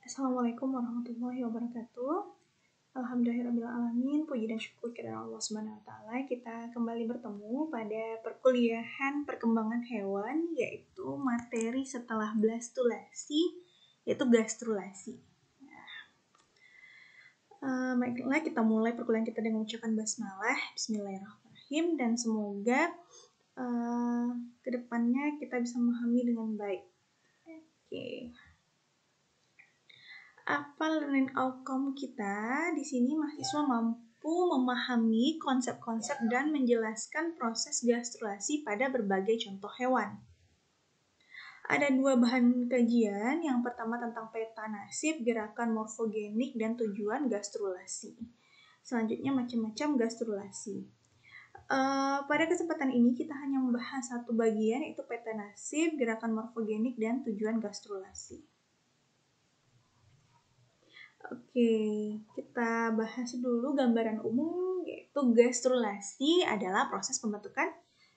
Assalamualaikum warahmatullahi wabarakatuh. Alhamdulillahirrahmanirrahim. Puji dan syukur kepada Allah Subhanahu wa Ta'ala. Kita kembali bertemu pada perkuliahan perkembangan hewan, yaitu materi setelah blastulasi, yaitu gastrulasi. Baiklah, kita mulai perkuliahan kita dengan ucapan basmalah. Bismillahirrahmanirrahim. Dan semoga kedepannya kita bisa memahami dengan baik. Oke. Apa learning outcome kita? Di sini mahasiswa mampu memahami konsep-konsep dan menjelaskan proses gastrulasi pada berbagai contoh hewan. Ada dua bahan kajian. Yang pertama tentang peta nasib, gerakan morfogenik, dan tujuan gastrulasi. Selanjutnya macam-macam gastrulasi. Pada kesempatan ini kita hanya membahas satu bagian, yaitu peta nasib, gerakan morfogenik, dan tujuan gastrulasi. Oke, kita bahas dulu gambaran umum, yaitu gastrulasi adalah proses pembentukan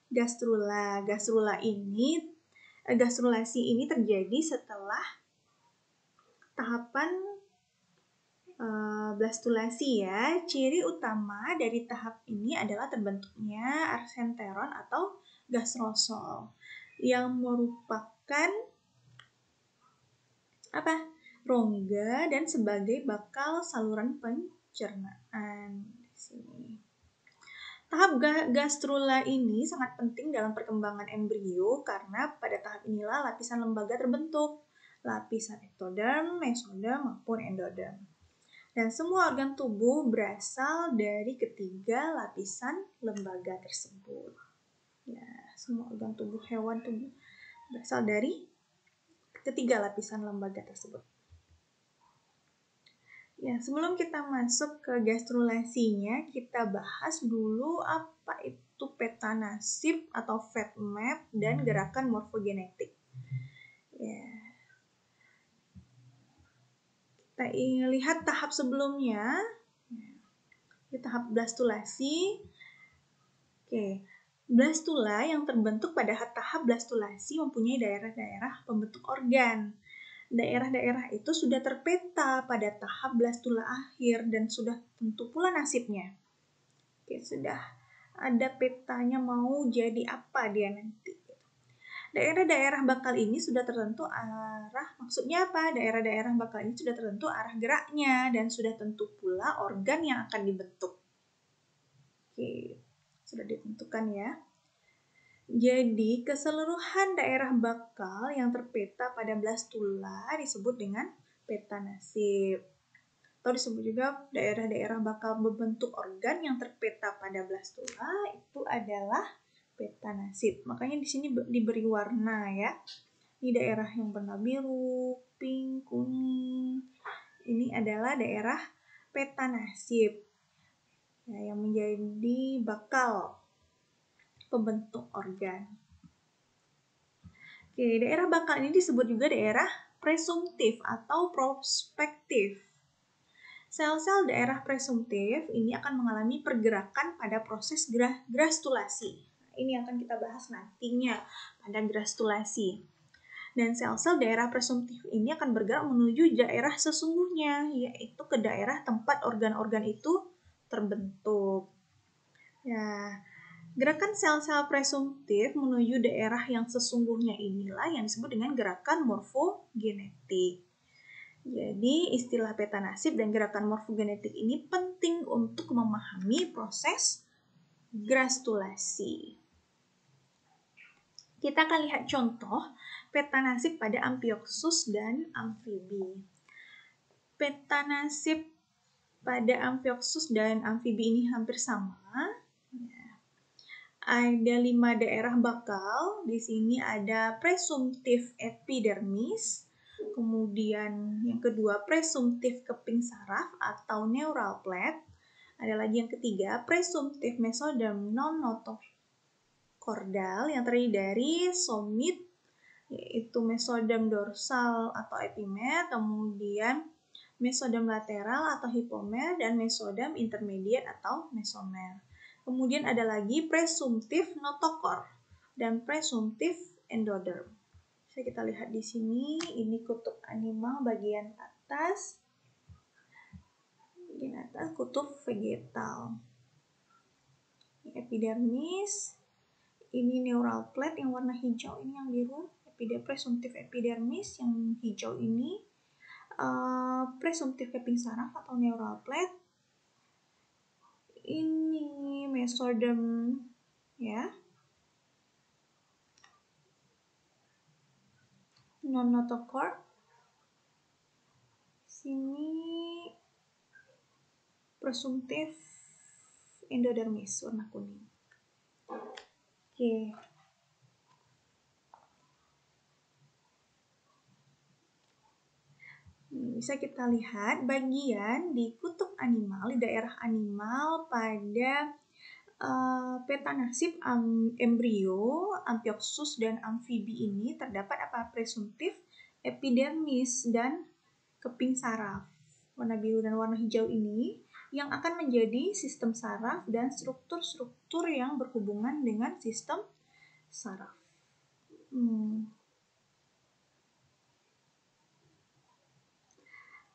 gastrula. Gastrulasi ini terjadi setelah tahapan blastulasi ya. Ciri utama dari tahap ini adalah terbentuknya arsenteron atau gastrosol yang merupakan rongga dan sebagai bakal saluran pencernaan. Di sini. Tahap gastrula ini sangat penting dalam perkembangan embrio karena pada tahap inilah lapisan lembaga terbentuk, lapisan ektoderm, mesoderm maupun endoderm. Dan semua organ tubuh berasal dari ketiga lapisan lembaga tersebut. Ya, semua organ tubuh hewan tubuh berasal dari ketiga lapisan lembaga tersebut. Ya, sebelum kita masuk ke gastrulasinya, kita bahas dulu apa itu peta nasib atau fat map dan gerakan morfogenetik. Ya. Kita ingin lihat tahap sebelumnya, di tahap blastulasi. Oke, blastula yang terbentuk pada tahap blastulasi mempunyai daerah-daerah pembentuk organ. Daerah-daerah itu sudah terpeta pada tahap blastula akhir dan sudah tentu pula nasibnya. Oke, sudah ada petanya mau jadi apa dia nanti. Daerah-daerah bakal ini sudah tertentu arah, maksudnya apa? Daerah-daerah bakal ini sudah tertentu arah geraknya dan sudah tentu pula organ yang akan dibentuk. Oke, sudah ditentukan ya. Jadi, keseluruhan daerah bakal yang terpeta pada blastula disebut dengan peta nasib. Atau disebut juga daerah-daerah bakal membentuk organ yang terpeta pada blastula itu adalah peta nasib. Makanya di sini diberi warna ya. Ini daerah yang warna biru, pink, kuning. Ini adalah daerah peta nasib. Ya, yang menjadi bakal pembentuk organ. Oke, daerah bakal ini disebut juga daerah presumtif atau prospektif. Sel-sel daerah presumtif ini akan mengalami pergerakan pada proses gastrulasi. Ini akan kita bahas nantinya pada gastrulasi. Dan sel-sel daerah presumtif ini akan bergerak menuju daerah sesungguhnya, yaitu ke daerah tempat organ-organ itu terbentuk. Ya, gerakan sel-sel presumtif menuju daerah yang sesungguhnya inilah yang disebut dengan gerakan morfogenetik. Jadi, istilah peta nasib dan gerakan morfogenetik ini penting untuk memahami proses gastrulasi. Kita akan lihat contoh peta nasib pada Amphioxus dan amfibi. Peta nasib pada Amphioxus dan amfibi ini hampir sama. Ada 5 daerah bakal. Di sini ada presumtif epidermis, kemudian yang kedua presumtif keping saraf atau neural plate. Ada lagi yang ketiga presumtif mesoderm non-notochordal yang terdiri dari somit, yaitu mesoderm dorsal atau epimer, kemudian mesoderm lateral atau hipomer, dan mesoderm intermediate atau mesomer. Kemudian ada lagi presumtif notochord dan presumtif endoderm. Bisa kita lihat di sini, ini kutub animal bagian atas. atas kutub vegetal. Epidermis, ini neural plate yang warna hijau, ini yang biru, presumptif epidermis yang hijau ini, presumptif keping saraf atau neural plate, ini mesoderm ya, non-notochord, sini presumptif endodermis warna kuning. Oke. Bisa kita lihat bagian di kutub animal, di daerah animal pada peta nasib embrio, amphioxus, dan amfibi ini terdapat apa? Presumptif epidermis dan keping saraf. Warna biru dan warna hijau ini yang akan menjadi sistem saraf dan struktur-struktur yang berhubungan dengan sistem saraf.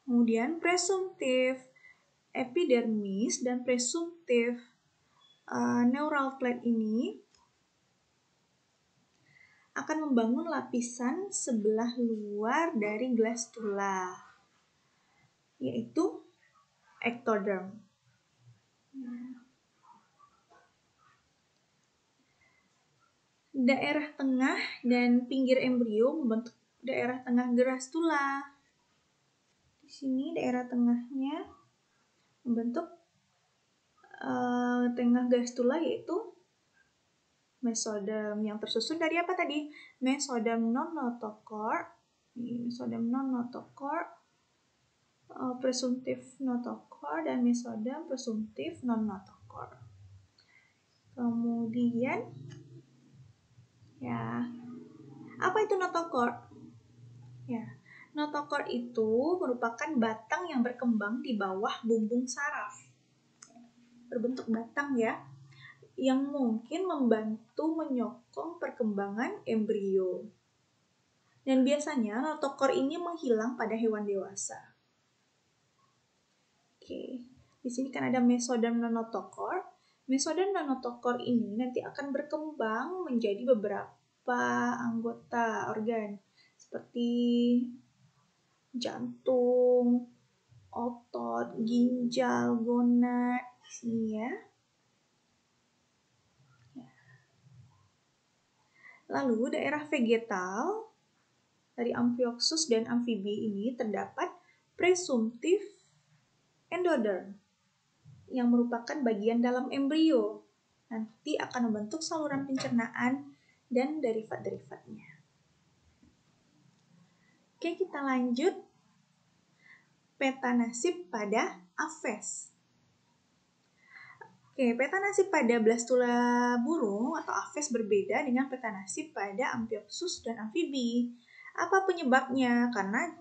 Kemudian presumptif epidermis dan presumptif neural plate ini akan membangun lapisan sebelah luar dari glastula, yaitu ectoderm. Daerah tengah dan pinggir embrio membentuk daerah tengah glastula. Di sini daerah tengahnya membentuk tengah glastula, yaitu mesoderm yang tersusun dari apa tadi? Mesoderm non-notochord, presumptif notochord, dan mesoderm presumptif non-notochord. Kemudian ya, apa itu notochord? Ya, notochord itu merupakan batang yang berkembang di bawah bumbung saraf. Berbentuk batang ya, yang mungkin membantu menyokong perkembangan embrio. Dan biasanya notochord ini menghilang pada hewan dewasa. Oke, di sini kan ada mesoderm non-notochord. Mesoderm non-notochord ini nanti akan berkembang menjadi beberapa anggota organ seperti jantung, otot, ginjal, gonad, di sini ya. Lalu daerah vegetal dari amphioxus dan amfibi ini terdapat presumptif endoderm yang merupakan bagian dalam embrio. Nanti akan membentuk saluran pencernaan dan derivat-derivatnya. Oke, kita lanjut. Peta nasib pada Aves. Oke, peta nasib pada blastula burung atau Aves berbeda dengan peta nasib pada amphioxus dan amfibi. Apa penyebabnya? Karena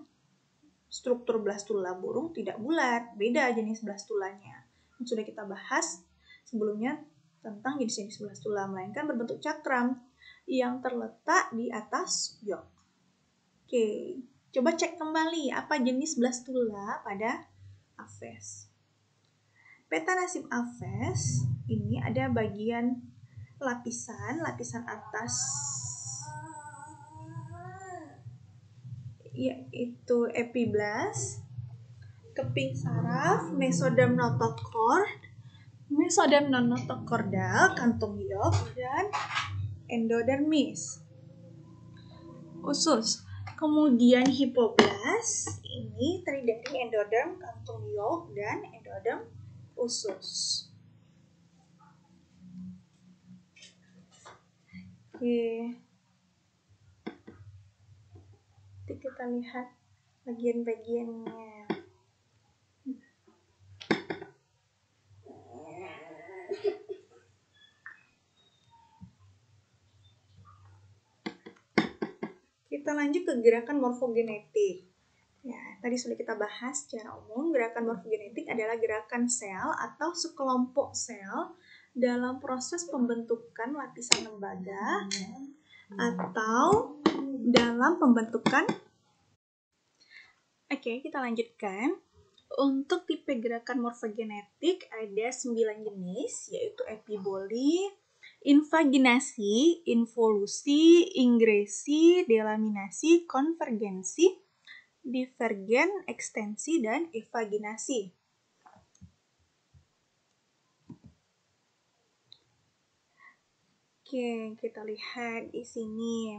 struktur blastula burung tidak bulat, beda jenis blastulanya. Yang sudah kita bahas sebelumnya tentang jenis-jenis blastula, melainkan berbentuk cakram yang terletak di atas yolk. Oke, coba cek kembali apa jenis blastula pada Aves. Peta nasib Aves ini ada bagian lapisan atas yaitu epiblast, keping saraf, mesoderm notochord, mesoderm non-notochordal, kantung yolk, dan endodermis. Usus. Kemudian hipoblast ini terdiri dari endoderm, kantung yolk, dan endoderm usus. Oke. Nanti kita lihat bagian-bagiannya. Kita lanjut ke gerakan morfogenetik. Ya, tadi sudah kita bahas secara umum, gerakan morfogenetik adalah gerakan sel atau sekelompok sel dalam proses pembentukan lapisan lembaga atau dalam pembentukan Oke, kita lanjutkan. Untuk tipe gerakan morfogenetik ada 9 jenis, yaitu epiboli, invaginasi, involusi, ingresi, delaminasi, konvergensi, divergen, ekstensi, dan evaginasi. Oke, kita lihat di sini.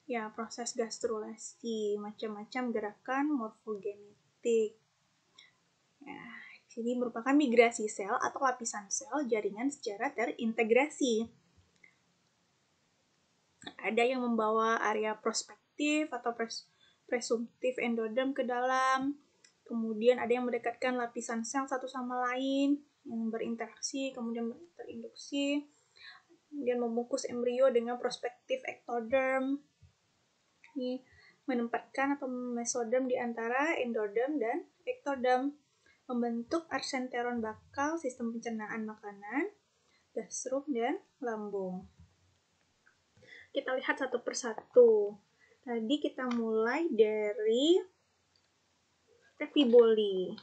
Ya, proses gastrulasi, macam-macam gerakan morfogenetik. Ya, jadi merupakan migrasi sel atau lapisan sel jaringan secara terintegrasi. Ada yang membawa area prospektif atau presumtif endoderm ke dalam. Kemudian ada yang mendekatkan lapisan sel satu sama lain, yang berinteraksi, kemudian terinduksi. Kemudian membungkus embrio dengan prospektif ektoderm. Ini menempatkan atau mesoderm di antara endoderm dan ektoderm, membentuk arsenteron bakal sistem pencernaan makanan, gastrum, dan lambung. Kita lihat satu persatu. Tadi kita mulai dari epiboli.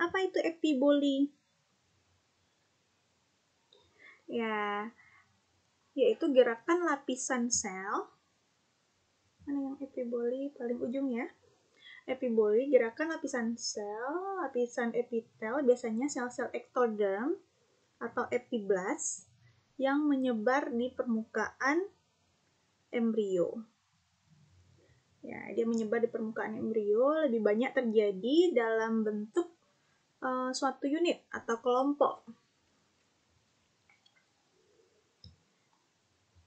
Apa itu epiboli? Ya, yaitu gerakan lapisan sel. Mana yang epiboli paling ujung ya? Epiboli, gerakan lapisan sel, lapisan epitel, biasanya sel-sel ektoderm atau epiblast yang menyebar di permukaan embrio. Ya, dia menyebar di permukaan embrio, lebih banyak terjadi dalam bentuk suatu unit atau kelompok.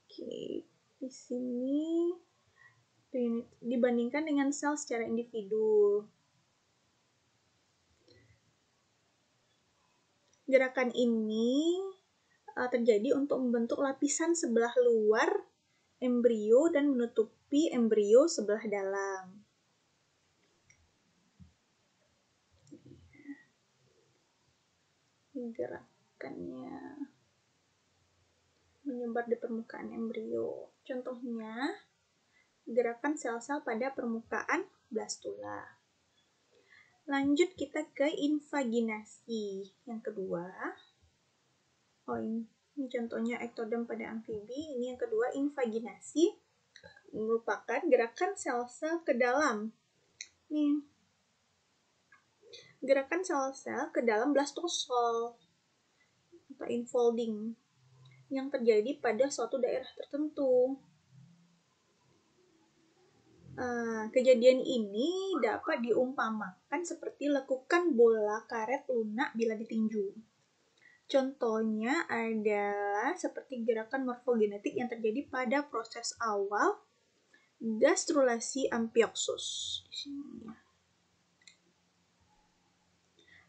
Oke, di sini dibandingkan dengan sel secara individu. Gerakan ini terjadi untuk membentuk lapisan sebelah luar embrio dan menutupi embrio sebelah dalam. Gerakannya menyebar di permukaan embrio. Contohnya, gerakan sel-sel pada permukaan blastula. Lanjut kita ke invaginasi. Yang kedua, ini contohnya ektoderm pada amfibi. Ini yang kedua, invaginasi merupakan gerakan sel-sel ke dalam. Nih, gerakan sel-sel ke dalam blastosol atau infolding yang terjadi pada suatu daerah tertentu. Kejadian ini dapat diumpamakan seperti lekukan bola karet lunak bila ditinju. Contohnya adalah seperti gerakan morfogenetik yang terjadi pada proses awal gastrulasi Amphioxus.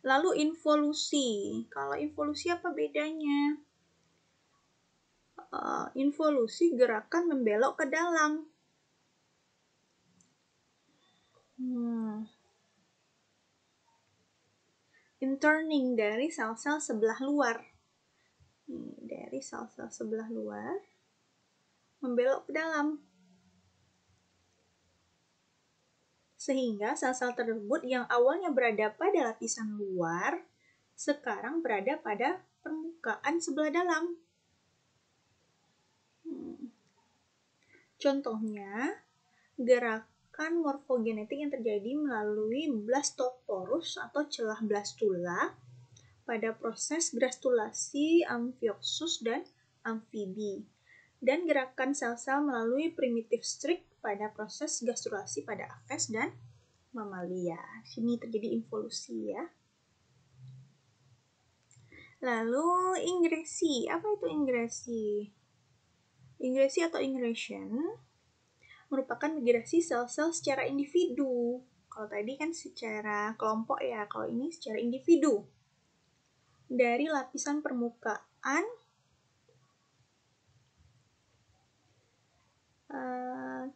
Lalu involusi. Kalau involusi apa bedanya? Involusi gerakan membelok ke dalam. Interning dari sel-sel sebelah luar. Dari sel-sel sebelah luar membelok ke dalam. Sehingga sel-sel tersebut yang awalnya berada pada lapisan luar, sekarang berada pada permukaan sebelah dalam. Contohnya, gerakan morfogenetik yang terjadi melalui blastoporus atau celah blastula pada proses gastrulasi Amphioxus dan amfibi, dan gerakan sel-sel melalui primitive streak pada proses gastrulasi pada aves dan mamalia. Sini terjadi involusi ya. Lalu ingresi. Apa itu ingresi? Ingresi atau ingression merupakan migrasi sel-sel secara individu. Kalau tadi kan secara kelompok ya, kalau ini secara individu. Dari lapisan permukaan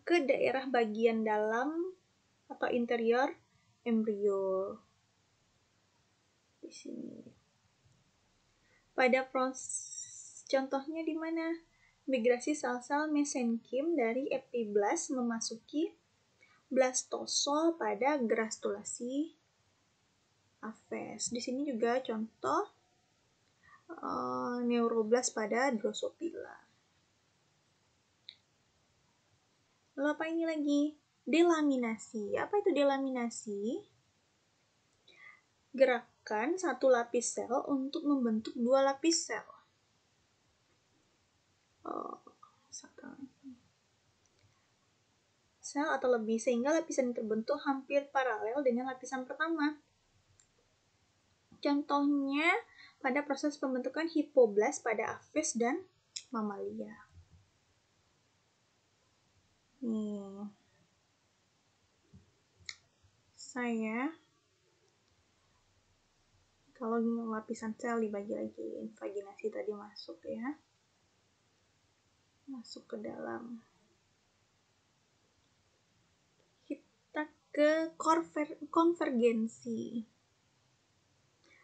ke daerah bagian dalam atau interior embrio. Di sini. Pada contohnya di mana? Migrasi sel-sel mesenkim dari epiblast memasuki blastosol pada grastulasi afes. Di sini juga contoh neuroblast pada Drosophila. Lalu apa ini lagi? Delaminasi. Apa itu delaminasi? Gerakan satu lapis sel untuk membentuk dua lapis sel. Sel atau lebih, sehingga lapisan yang terbentuk hampir paralel dengan lapisan pertama. Contohnya pada proses pembentukan hipoblast pada Aphes dan mamalia. Kalau lapisan sel dibagi lagi, invaginasi tadi masuk ya. Masuk ke dalam. Kita ke konvergensi.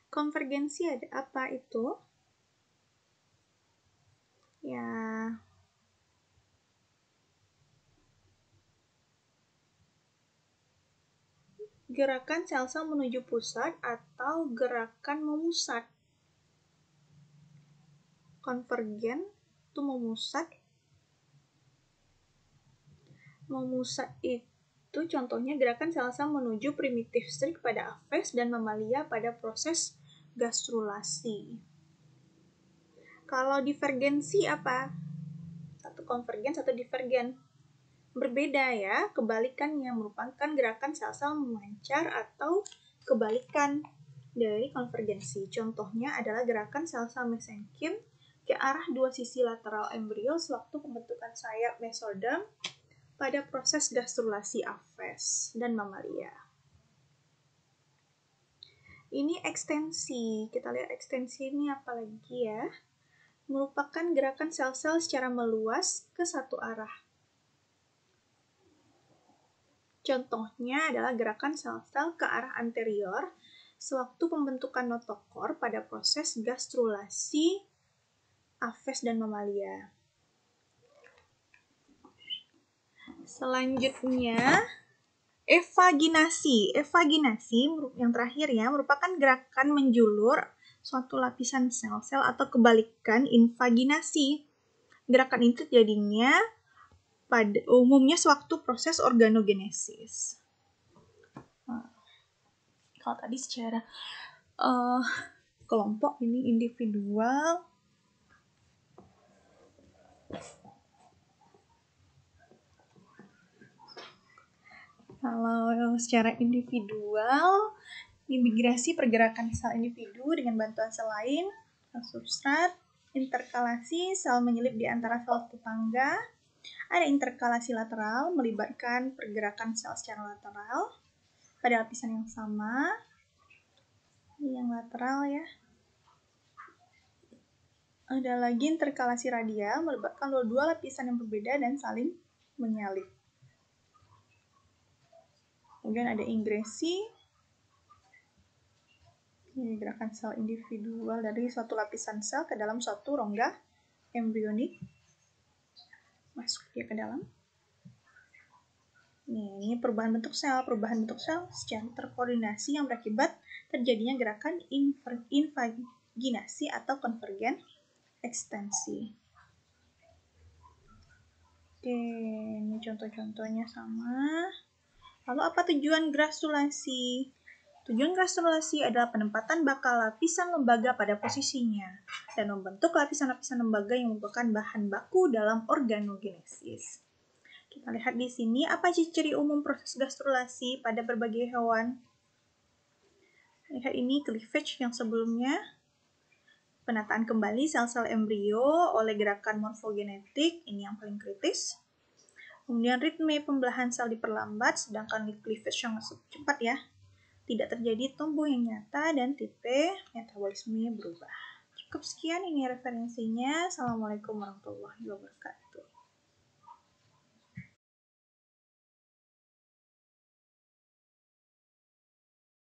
Konvergensi ada apa itu? Ya, gerakan sel-sel menuju pusat atau gerakan memusat. Konvergen itu memusat. Memusat itu contohnya gerakan sel-sel menuju primitive streak pada Aphes dan mamalia pada proses gastrulasi. Kalau divergensi apa? Satu konvergen, satu divergen. Berbeda ya, kebalikannya merupakan gerakan sel-sel memancar atau kebalikan dari konvergensi. Contohnya adalah gerakan sel-sel mesenkim ke arah dua sisi lateral embrio sewaktu pembentukan sayap mesoderm pada proses gastrulasi Aphes dan mamalia. Ini ekstensi. Kita lihat ekstensi ini apa lagi ya? Merupakan gerakan sel-sel secara meluas ke satu arah. Contohnya adalah gerakan sel-sel ke arah anterior sewaktu pembentukan notokor pada proses gastrulasi Aphes dan mamalia. Selanjutnya, evaginasi. Evaginasi yang terakhir ya, merupakan gerakan menjulur suatu lapisan sel-sel atau kebalikan invaginasi. Gerakan itu terjadinya pada umumnya sewaktu proses organogenesis. Kalau tadi secara kelompok, ini individual. Kalau secara individual, imigrasi pergerakan sel individu dengan bantuan sel lain, sel substrat, interkalasi, sel menyelip di antara sel tetangga, ada interkalasi lateral melibatkan pergerakan sel secara lateral pada lapisan yang sama, yang lateral ya. Ada lagi interkalasi radial melibatkan dua lapisan yang berbeda dan saling menyalip. Kemudian ada ingresi, ini gerakan sel individual dari suatu lapisan sel ke dalam suatu rongga embrionik. Masuk dia ke dalam. Ini perubahan bentuk sel. Perubahan bentuk sel secara terkoordinasi yang berakibat terjadinya gerakan invaginasi atau konvergen ekstensi. Oke, ini contoh-contohnya sama. Lalu apa tujuan grastulasi? Tujuan grastulasi adalah penempatan bakal lapisan lembaga pada posisinya dan membentuk lapisan-lapisan lembaga yang merupakan bahan baku dalam organogenesis. Kita lihat di sini apa ciri-ciri umum proses gastrulasi pada berbagai hewan. Lihat ini cleavage yang sebelumnya. Penataan kembali sel-sel embrio oleh gerakan morfogenetik, ini yang paling kritis. Kemudian ritme pembelahan sel diperlambat, sedangkan cleavage yang cepat ya. Tidak terjadi tumbuh yang nyata dan tipe metabolisme berubah. Cukup sekian ini referensinya. Assalamualaikum warahmatullahi wabarakatuh.